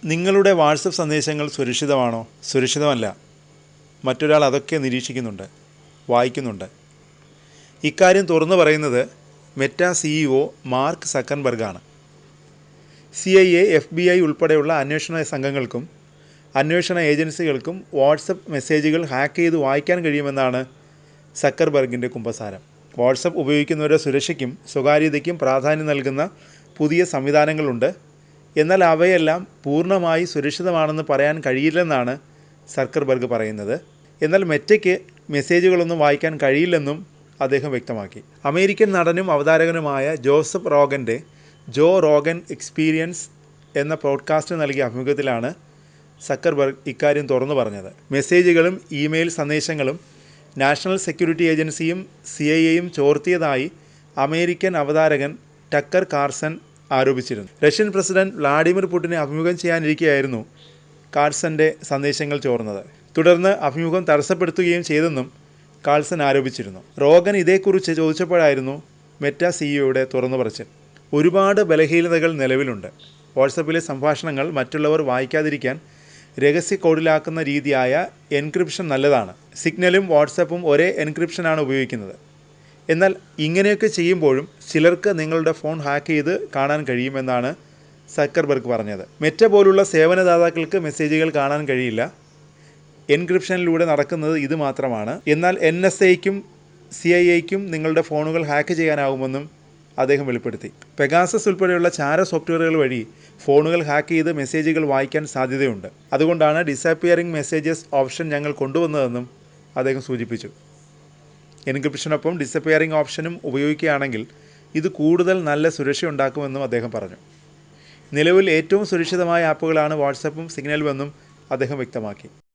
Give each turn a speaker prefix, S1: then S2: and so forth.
S1: നിങ്ങളുടെ വാട്സപ്പ് സന്ദേശങ്ങൾ സുരക്ഷിതമാണോ? സുരക്ഷിതമല്ല. മറ്റൊരാൾ അതൊക്കെ നിരീക്ഷിക്കുന്നുണ്ട്, വായിക്കുന്നുണ്ട്. ഇക്കാര്യം തുറന്നു പറയുന്നത് മെറ്റ CEO മാർക്ക് സക്കർബർഗാണ്. CIA, FBI ഉൾപ്പെടെയുള്ള അന്വേഷണ സംഘങ്ങൾക്കും അന്വേഷണ ഏജൻസികൾക്കും വാട്സപ്പ് മെസ്സേജുകൾ ഹാക്ക് ചെയ്ത് വായിക്കാൻ കഴിയുമെന്നാണ് സക്കർബർഗിൻ്റെ കുമ്പസാരം. വാട്സപ്പ് ഉപയോഗിക്കുന്നവരുടെ സുരക്ഷയ്ക്കും സ്വകാര്യതയ്ക്കും പ്രാധാന്യം നൽകുന്ന പുതിയ സംവിധാനങ്ങളുണ്ട്. എന്നാൽ അവയെല്ലാം പൂർണ്ണമായി സുരക്ഷിതമാണെന്ന് പറയാൻ കഴിയില്ലെന്നാണ് സക്കർബർഗ് പറയുന്നത്. എന്നാൽ മെറ്റയ്ക്ക് മെസ്സേജുകളൊന്നും വായിക്കാൻ കഴിയില്ലെന്നും അദ്ദേഹം വ്യക്തമാക്കി. അമേരിക്കൻ നടനും അവതാരകനുമായ ജോസഫ് റോഗൻ്റെ ജോ റോഗൻ എക്സ്പീരിയൻസ് എന്ന പോഡ്കാസ്റ്റ് നൽകിയ അഭിമുഖത്തിലാണ് സക്കർബർഗ് ഇക്കാര്യം തുറന്നു പറഞ്ഞത്. മെസ്സേജുകളും ഇമെയിൽ സന്ദേശങ്ങളും നാഷണൽ സെക്യൂരിറ്റി ഏജൻസിയും CIA ചോർത്തിയതായി അമേരിക്കൻ അവതാരകൻ ടക്കർ കാർസൺ ആരോപിച്ചിരുന്നു. റഷ്യൻ പ്രസിഡന്റ് വ്ളാഡിമിർ പുടിനെ അഭിമുഖം ചെയ്യാനിരിക്കെയായിരുന്നു കാർസൻ്റെ സന്ദേശങ്ങൾ ചോർന്നത്. തുടർന്ന് അഭിമുഖം തടസ്സപ്പെടുത്തുകയും ചെയ്തെന്നും കാൾസൺ ആരോപിച്ചിരുന്നു. റോഗൻ ഇതേക്കുറിച്ച് ചോദിച്ചപ്പോഴായിരുന്നു മെറ്റ CEOയുടെ തുറന്നു പറച്ചിൽ. ഒരുപാട് ബലഹീനതകൾ നിലവിലുണ്ട്. വാട്സപ്പിലെ സംഭാഷണങ്ങൾ മറ്റുള്ളവർ വായിക്കാതിരിക്കാൻ രഹസ്യ കോഡിലാക്കുന്ന രീതിയായ എൻക്രിപ്ഷൻ നല്ലതാണ്. സിഗ്നലും വാട്സപ്പും ഒരേ എൻക്രിപ്ഷനാണ് ഉപയോഗിക്കുന്നത്. എന്നാൽ ഇങ്ങനെയൊക്കെ ചെയ്യുമ്പോഴും ചിലർക്ക് നിങ്ങളുടെ ഫോൺ ഹാക്ക് ചെയ്ത് കാണാൻ കഴിയുമെന്നാണ് സക്കർബർഗ് പറഞ്ഞത്. മെറ്റ പോലുള്ള സേവനദാതാക്കൾക്ക് മെസ്സേജുകൾ കാണാൻ കഴിയില്ല. എൻക്രിപ്ഷനിലൂടെ നടക്കുന്നത് ഇത് മാത്രമാണ്. എന്നാൽ NSAയ്ക്കും CIAയ്ക്കും നിങ്ങളുടെ ഫോണുകൾ ഹാക്ക് ചെയ്യാനാവുമെന്നും അദ്ദേഹം വെളിപ്പെടുത്തി. പെഗാസസ് ഉൾപ്പെടെയുള്ള ചാര സോഫ്റ്റ്വെയറുകൾ വഴി ഫോണുകൾ ഹാക്ക് ചെയ്ത് മെസ്സേജുകൾ വായിക്കാൻ സാധ്യതയുണ്ട്. അതുകൊണ്ടാണ് ഡിസപ്പിയറിംഗ് മെസ്സേജസ് ഓപ്ഷൻ ഞങ്ങൾ കൊണ്ടുവന്നതെന്നും അദ്ദേഹം സൂചിപ്പിച്ചു. എൻക്രിപ്ഷനൊപ്പം ഡിസപ്പിയറിംഗ് ഓപ്ഷനും ഉപയോഗിക്കുകയാണെങ്കിൽ ഇത് കൂടുതൽ നല്ല സുരക്ഷയുണ്ടാക്കുമെന്നും അദ്ദേഹം പറഞ്ഞു. നിലവിൽ ഏറ്റവും സുരക്ഷിതമായ ആപ്പുകളാണ് വാട്സപ്പും സിഗ്നലുമെന്നും അദ്ദേഹം വ്യക്തമാക്കി.